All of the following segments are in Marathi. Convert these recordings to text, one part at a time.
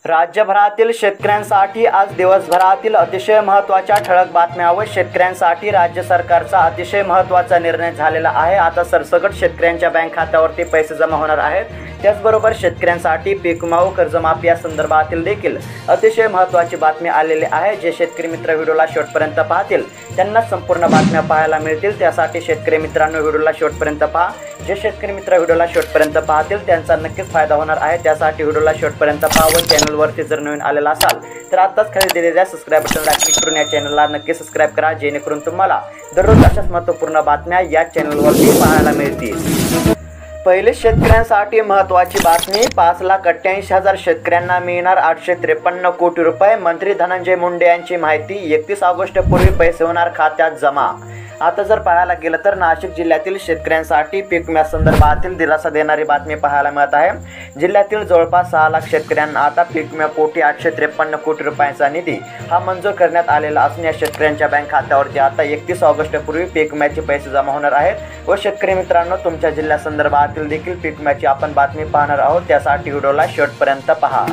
राज्यभरातील शेतकऱ्यांसाठी आज दिवसभरातील अतिशय महत्त्वाच्या ठळक बातम्या व शेतकऱ्यांसाठी राज्य सरकारचा अतिशय महत्त्वाचा निर्णय झालेला आहे। आता सरसकट शेतकऱ्यांच्या बँक खात्यावरती पैसे जमा होणार आहेत। त्याचबरोबर शेतकऱ्यांसाठी पीक विमा व कर्जमाफी या संदर्भातील देखील अतिशय महत्त्वाची बातमी आलेली आहे। जे शेतकरी मित्र व्हिडिओला शेवटपर्यंत पाहतील त्यांना संपूर्ण बातम्या पाहायला मिळतील। त्यासाठी शेतकरी मित्रांनो व्हिडिओला शेवटपर्यंत पहा। जे शेतकरी मित्र व्हिडिओला शेवटपर्यंत पाहतील त्यांचा नक्कीच फायदा होणार आहे। त्यासाठी व्हिडिओला शेवटपर्यंत पहा व चॅनलवरती जर नवीन आलेला असाल तर आताच खाली दिलेल्या सबस्क्राइब बटनला क्लिक करून या चॅनलला नक्की सबस्क्राइब करा, जेणेकरून तुम्हाला दररोज अशाच महत्त्वपूर्ण बातम्या या चॅनलवरती पाहायला मिळतील। पहिले शेतकऱ्यांसाठी महत्त्वाची बातमी, 5,88,000 शेतकऱ्यांना मिळणार 853 कोटी रुपये। मंत्री धनंजय मुंडे यांची माहिती, 31 ऑगस्ट पूर्वी पैसे होणार खात्यात जमा। आता जर पाहायला गेलं तर नाशिक जिल्ह्यातील शेतकऱ्यांसाठी पीक विम्या संदर्भातील दिलासा देणारी बातमी पाहायला मिळत आहे। जिल्ह्यातील जवळपास 6 लाख शेतकऱ्यांना आता पीक विम्यापोटी 853 कोटी रुपयांचा निधी हा मंजूर करण्यात आलेला असून या शेतकऱ्यांच्या बँक खात्यावरती आता 31 ऑगस्ट पूर्वी पीक विम्याचे पैसे जमा होणार आहेत। व शेतकरी मित्रांनो तुमच्या जिल्ह्यासंदर्भातील देखील पीक विम्याची आपण बातमी पाहणार आहोत। त्यासाठी व्हिडिओला शेवटपर्यंत पहा।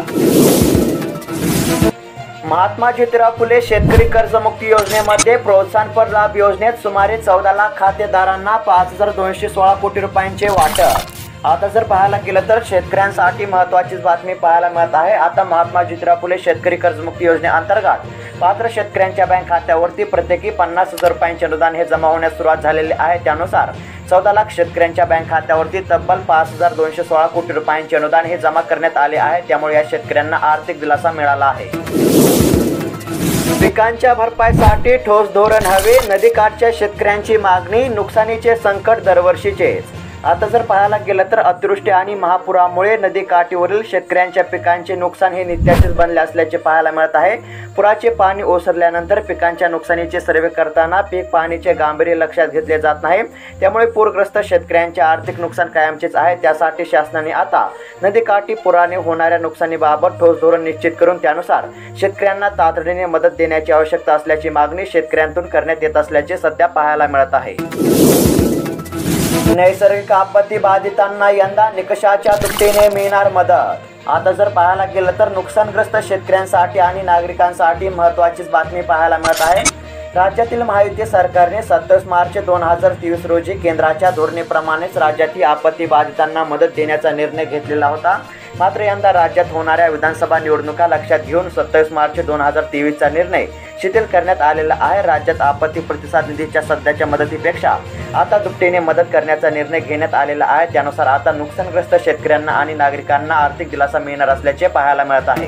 महात्मा ज्योतिराव फुले शेतकरी कर्जमुक्ती योजनेमध्ये प्रोत्साहनपर लाभ योजनेत सुमारे 14 लाख खातेदारांना 5,216 कोटी रुपयांचे वाटप। आता जर पाहायला गेलं तर शेतकऱ्यांसाठी महत्त्वाचीच बातमी पाहायला मिळत आहे। आता महात्मा ज्योतिराव फुले शेतकरी कर्जमुक्ती योजनेअंतर्गत पात्र शेतकऱ्यांच्या बँक खात्यावरती प्रत्येकी 50,000 रुपयांचे अनुदान हे जमा होण्यास सुरुवात झालेली आहे। त्यानुसार 14 लाख शेतकऱ्यांच्या बँक खात्यावरती तब्बल 5,216 कोटी रुपयांचे अनुदान हे जमा करण्यात आले आहे। त्यामुळे या शेतकऱ्यांना आर्थिक दिलासा मिळाला आहे। पिकांच्या भरपाईसाठी ठोस धोरण हवे, नदीकाठच्या शेतकऱ्यांची मागणी। नुकसानीचे संकट दरवर्षीचेच। आता जर पाहायला गेलं तर अतिवृष्टी आणि महापुरामुळे नदीकाठीवरील शेतकऱ्यांच्या पिकांचे नुकसान हे नित्याचेच बनले असल्याचे पाहायला मिळत आहे। पुराचे पाणी ओसरल्यानंतर पिकांच्या नुकसानीचे सर्वे करताना पीक पाहणीचे गांभीर्य लक्षात घेतले जात नाही। त्यामुळे पूरग्रस्त शेतकऱ्यांचे आर्थिक नुकसान कायमचेच आहे। त्यासाठी शासनाने आता नदीकाठी पुराने होणाऱ्या नुकसानीबाबत ठोस धोरण निश्चित करून त्यानुसार शेतकऱ्यांना तातडीने मदत देण्याची आवश्यकता असल्याची मागणी शेतकऱ्यांतून करण्यात येत असल्याचे सध्या पाहायला मिळत आहे। नैसर्गिक आपत्ती बाधितांना यंदा निकषाच्या दुपटीने मिळणार मदत। आता जर पाहायला गेलं तर नुकसानग्रस्त शेतकऱ्यांसाठी आणि नागरिकांसाठी महत्त्वाचीच बातमी पाहायला मिळत आहे। राज्यातील महायुती सरकारने 27 मार्च 2023 रोजी केंद्राच्या धोरणेप्रमाणेच राज्यातील आपत्ती बाधितांना मदत देण्याचा निर्णय घेतलेला होता। मात्र यंदा राज्यात होणाऱ्या विधानसभा निवडणुका लक्षात घेऊन 27 मार्च 2023 चा निर्णय शिथिल करण्यात आलेला आहे। राज्यात आपत्ती प्रतिसाद निधीच्या सध्याच्या मदतीपेक्षा आता दुपटीने मदत करण्याचा निर्णय घेण्यात आलेला आहे। त्यानुसार आता नुकसानग्रस्त शेतकऱ्यांना आणि नागरिकांना आर्थिक दिलासा मिळणार असल्याचे पाहायला मिळत आहे।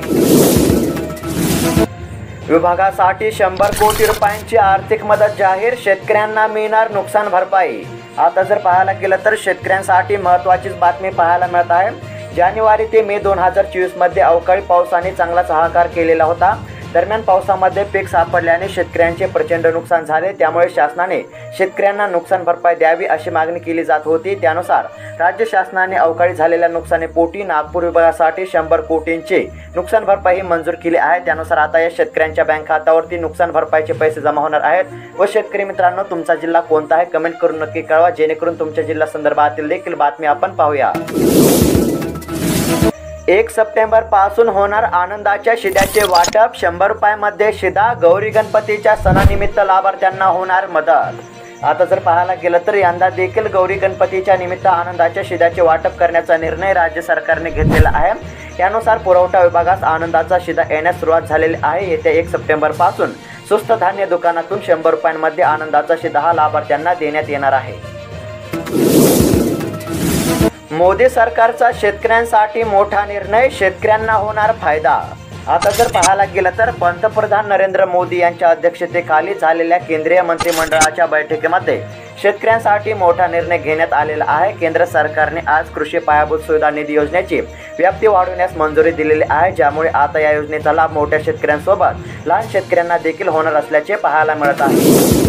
विभागासाठी 100 कोटी रुपयांची आर्थिक मदत जाहीर, शेतकऱ्यांना मिळणार नुकसान भरपाई। आता जर पाहायला गेलं तर शेतकऱ्यांसाठी महत्त्वाचीच बातमी पाहायला मिळत आहे। जानेवारी ते मे 2024 मध्ये अवकाळी पावसाने चांगला हाहाकार केलेला होता। दरम्यान पावसामध्ये पीक सापडल्याने शेतकऱ्यांचे प्रचंड नुकसान झाले। त्यामुळे शासनाने शेतकऱ्यांना नुकसान भरपाई द्यावी अशी मागणी केली जात होती। त्यानुसार राज्य शासनाने अवकाळी झालेल्या नुकसानीपोटी नागपूर विभागासाठी 100 कोटींची नुकसान भरपाई मंजूर केली आहे। त्यानुसार आता या शेतकऱ्यांच्या बँक खात्यावरती नुकसान भरपाईचे पैसे जमा होणार आहेत। व शेतकरी मित्रांनो तुमचा जिल्हा कोणता आहे कमेंट करून नक्की कळवा, जेणेकरून तुमच्या जिल्हा संदर्भातील देखील बातमी आपण पाहूया। 1 सप्टेंबर पासून होणार आनंदाच्या शिद्याचे वाटप, 100 रुपयामध्ये शिदा। गौरी गणपतीच्या सणानिमित्त लाभार्थ्यांना होणार मदत। आता जर पाहायला गेलं तर यंदा देखील गौरी गणपतीच्या निमित्त आनंदाच्या शिद्याचे वाटप करण्याचा निर्णय राज्य सरकारने घेतलेला आहे। त्यानुसार पुरवठा विभागास आनंदाचा शिदा येण्यास सुरुवात झालेली आहे। येत्या 1 सप्टेंबर पासून स्वस्त धान्य दुकानातून 100 रुपयांमध्ये आनंदाचा शिदा हा लाभार्थ्यांना देण्यात येणार आहे। मोदी सरकारचा शेतकऱ्यांसाठी मोठा निर्णय, शेतकऱ्यांना होणार फायदा। आता जर पाहायला गेलं तर पंतप्रधान नरेंद्र मोदी यांच्या अध्यक्षतेखाली झालेल्या केंद्रीय मंत्रिमंडळाच्या बैठकीमध्ये शेतकऱ्यांसाठी मोठा निर्णय घेण्यात आलेला आहे। केंद्र सरकारने आज कृषी पायाभूत सुविधा निधी योजनेची व्याप्ती वाढवण्यास मंजुरी दिलेली आहे, ज्यामुळे आता या योजनेचा लाभ मोठ्या शेतकऱ्यांसोबत लहान शेतकऱ्यांना देखील होणार असल्याचे पाहायला मिळत आहे।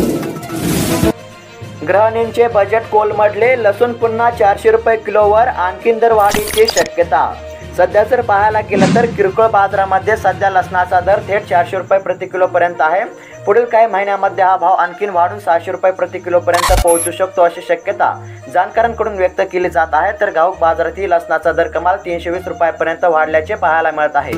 गृहिणींचे बजेट कोलमडले, लसूण पुन्हा 400 रुपये किलोवर, आणखीन दर वाढीची शक्यता। सध्या जर पाहायला गेलं तर किरकोळ बाजारामध्ये सध्या लसणाचा दर थेट 400 रुपये प्रति किलो पर्यंत आहे। पुढील काही महिन्यामध्ये हा भाव आणखीन वाढून 600 रुपये प्रति किलो पर्यंत पोहोचू शकतो अशी शक्यता जाणकारांकडून व्यक्त केली जात आहे। तर घाऊक बाजारातील लसणाचा दर कमाल 320 रुपयापर्यंत वाढल्याचे पाहायला मिळत आहे।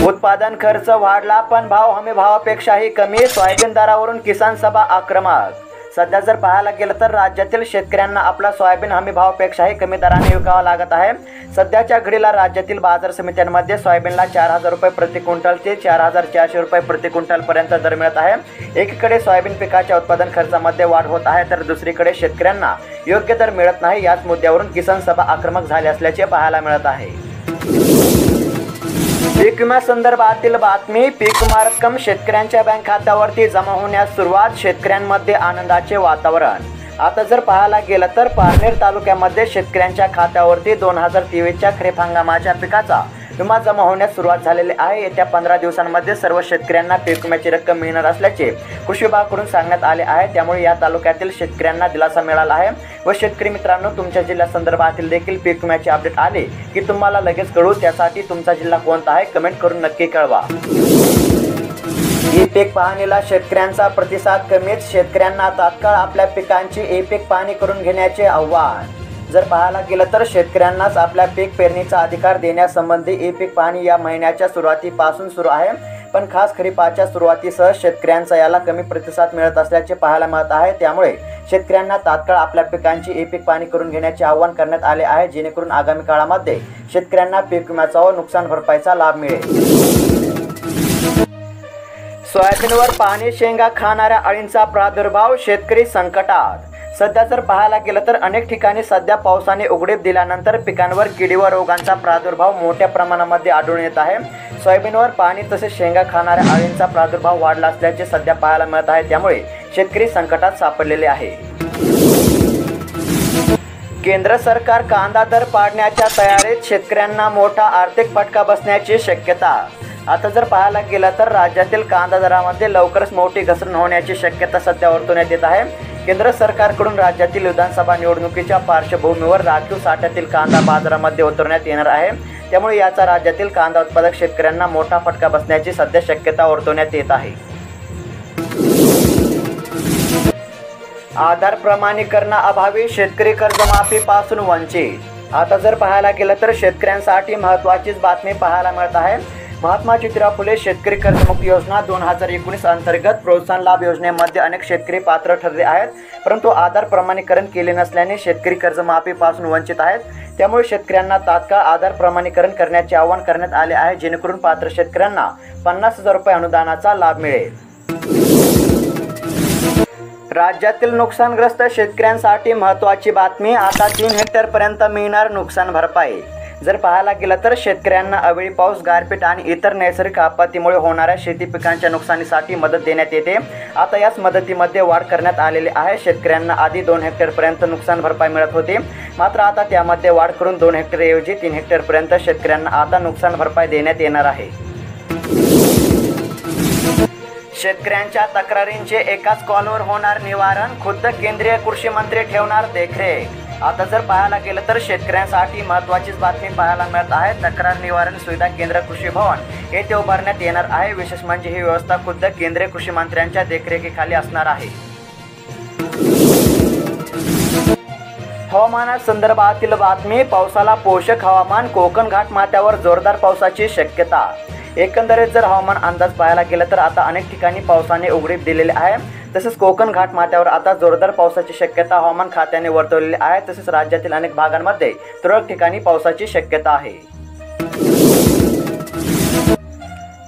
उत्पादन खर्च वाढला पण भाव हमी भावापेक्षाही कमी, सोयाबीन दरावरून किसान सभा आक्रमक। सध्या जर पाहायला गेलं तर राज्यातील शेतकऱ्यांना आपला सोयाबीन हमी भावापेक्षाही कमी दराने विकावा लागत आहे। सध्याच्या घडीला राज्यातील बाजार समित्यांमध्ये सोयाबीनला 4000 रुपये प्रति क्विंटल ते 4400 रुपये प्रति क्विंटल पर्यंत दर मिळत आहे। एकीकडे सोयाबीन पिकाच्या उत्पादन खर्चामध्ये वाढ होत आहे, तर दुसरीकडे शेतकऱ्यांना योग्य दर मिळत नाही। याच मुद्द्यावरून किसान सभा आक्रमक झाली असल्याचे पाहायला मिळत आहे। पीक विमा संदर्भातील बातमी, पीक विमा रक्कम शेतकऱ्यांच्या बँक खात्यावरती जमा होण्यास सुरुवात, शेतकऱ्यांमध्ये आनंदाचे वातावरण। आता जर पाहायला गेलं तर पारनेर तालुक्यामध्ये शेतकऱ्यांच्या खात्यावरती 2023च्या खरीप हंगामाच्या पिकाचा विमा जमा होण्यास सुरुवात झालेली आहे। येत्या 15 दिवसांमध्ये सर्व शेतकऱ्यांना पीक विम्याची रक्कम मिळणार असल्याचे कृषी विभागाकडून सांगण्यात आले आहे। त्यामुळे या तालुक्यातील शेतकऱ्यांना दिलासा मिळाला आहे। व शेतकरी मित्रांनो, तुमच्या जिल्ह्यासंदर्भातील देखील पीक विम्याचे अपडेट आले की तुम्हाला लगेच कळवू। त्यासाठी तुमचा जिल्हा कोणता आहे कमेंट करून नक्की कळवा। ई पीक पाहणीला शेतकऱ्यांचा प्रतिसाद कमीच, शेतकऱ्यांना तात्काळ आपल्या पिकांची ई पीक पाहणी करून घेण्याचे आव्हान। जर पाहायला गेलं तर शेतकऱ्यांनाच आपल्या पीक पेरणीचा अधिकार देण्यासंबंधी ई पीक पाहणी या महिन्याच्या सुरुवातीपासून सुरू आहे, पण खास खरीपाच्या सुरुवातीसह शेतकऱ्यांचा याला कमी प्रतिसाद मिळत असल्याचे पाहायला मिळत आहे। त्यामुळे शेतकऱ्यांना तात्काळ आपल्या पिकांची ई पीक पाहणी करून घेण्याचे आवाहन करण्यात आले आहे, जेणेकरून आगामी काळामध्ये शेतकऱ्यांना पीक विम्याचा व नुकसान भरपाईचा लाभ मिळेल। सोयाबीनवर पाणी शेंगा खाणाऱ्या अळींचा प्रादुर्भाव, शेतकरी संकटात। सध्या जर पाहायला गेलं तर अनेक ठिकाणी सध्या पावसाने उघडीप दिल्यानंतर पिकांवर किडी व रोगांचा प्रादुर्भाव मोठ्या प्रमाणामध्ये आढळून येत आहे। सोयाबीनवर पाणी तसेच शेंगा खाणाऱ्या अळींचा प्रादुर्भाव वाढला असल्याचे सध्या पाहायला मिळत आहे। त्यामुळे शेतकरी संकटात सापडलेले आहे। केंद्र सरकार कांदा दर पाडण्याच्या तयारीत, शेतकऱ्यांना मोठा आर्थिक फटका बसण्याची शक्यता। आता जर पाहायला गेलं तर राज्यातील कांदा दरामध्ये लवकरच मोठी घसरण होण्याची शक्यता सध्या वर्तवण्यात येत आहे। केंद्र सरकारकडून राज्यातील विधानसभा निवडणुकीच्या पार्श्वभूमीवर राखीव साठ्यातील कांदा बाजारामध्ये उतरवण्यात येणार आहे। त्यामुळे याचा राज्यातील कांदा उत्पादक शेतकऱ्यांना मोठा फटका बसण्याची सध्या शक्यता वर्तवण्यात येत आहे। आधार प्रमाणीकरणाअभावी शेतकरी कर्जमाफीपासून वंचित। आता जर पाहायला गेलं तर शेतकऱ्यांसाठी महत्त्वाचीच बातमी पाहायला मिळत आहे। महात्मा ज्योतिराव फुले शेतकरी कर्जमुक्ती योजना 2019 अंतर्गत प्रोत्साहन लाभ योजनेमध्ये अनेक शेतकरी पात्र ठरले आहेत, परंतु आधार प्रमाणीकरण केले नसल्याने शेतकरी कर्जमाफीपासून वंचित आहेत। त्यामुळे शेतकऱ्यांना तात्काळ आधार प्रमाणीकरण करण्याचे आवाहन करण्यात आले आहे, जेणेकरून पात्र शेतकऱ्यांना 50,000 रुपये अनुदानाचा लाभ मिळेल। राज्यातील नुकसानग्रस्त शेतकऱ्यांसाठी महत्त्वाची बातमी, आता 3 हेक्टरपर्यंत मिळणार नुकसान भरपाई। जर पाहायला गेलं तर शेतकऱ्यांना अवेळी पाऊस, गारपीट आणि इतर नैसर्गिक आपत्तीमुळे होणाऱ्या शेती पिकांच्या नुकसानीसाठी मदत देण्यात येते। आता याच मदतीमध्ये वाढ करण्यात आलेली आहे। शेतकऱ्यांना आधी 2 हेक्टरपर्यंत नुकसान भरपाई मिळत होती, मात्र आता त्यामध्ये वाढ करून 2 हेक्टरऐवजी 3 हेक्टरपर्यंत शेतकऱ्यांना आता नुकसान भरपाई देण्यात येणार आहे। शेतकऱ्यांच्या तक्रारींचे एकाच कॉलवर होणार निवारण, खुद्द केंद्रीय कृषी मंत्री ठेवणार देखरेख। आता जर पाहायला गेलं तर शेतकऱ्यांसाठी महत्त्वाचीच बातमी पाहायला मिळत आहे। तक्रार निवारण सुविधा केंद्र कृषी भवन येथे उभारण्यात येणार आहे। विशेष म्हणजे ही व्यवस्था खुद्द केंद्रीय कृषी मंत्र्यांच्या देखरेखीखाली असणार आहे। हवामानासंदर्भातील बातमी, पावसाला पोषक हवामान, कोकण घाटमाथ्यावर जोरदार पावसाची शक्यता। एकंदरीत जर हवामान अंदाज पाहायला गेला तर आता अनेक ठिकाणी पावसाने उघडीप दिलेली आहे। तसेच कोकण घाटमाथ्यावर आता जोरदार पावसाची शक्यता हवामान खात्याने वर्तवलेली आहे। तसेच राज्यातील अनेक भागांमध्ये तुरळक ठिकाणी पावसाची शक्यता आहे।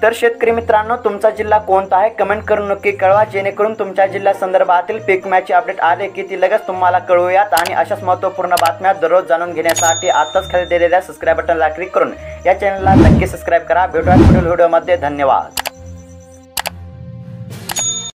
तर शेतकरी मित्रांनो, तुमचा जिल्हा कोणता आहे कमेंट करून नक्की कळवा, जेणेकरून तुमच्या जिल्ह्यासंदर्भातील पीक विम्याची अपडेट आले की ती लगेच तुम्हाला कळवूयात। आणि अशाच महत्त्वपूर्ण बातम्या दररोज जाणून घेण्यासाठी आताच खाली दिलेल्या सबस्क्राईब बटनला क्लिक करून या चॅनलला नक्की सबस्क्राईब करा। भेटूया पुढील व्हिडिओमध्ये। धन्यवाद।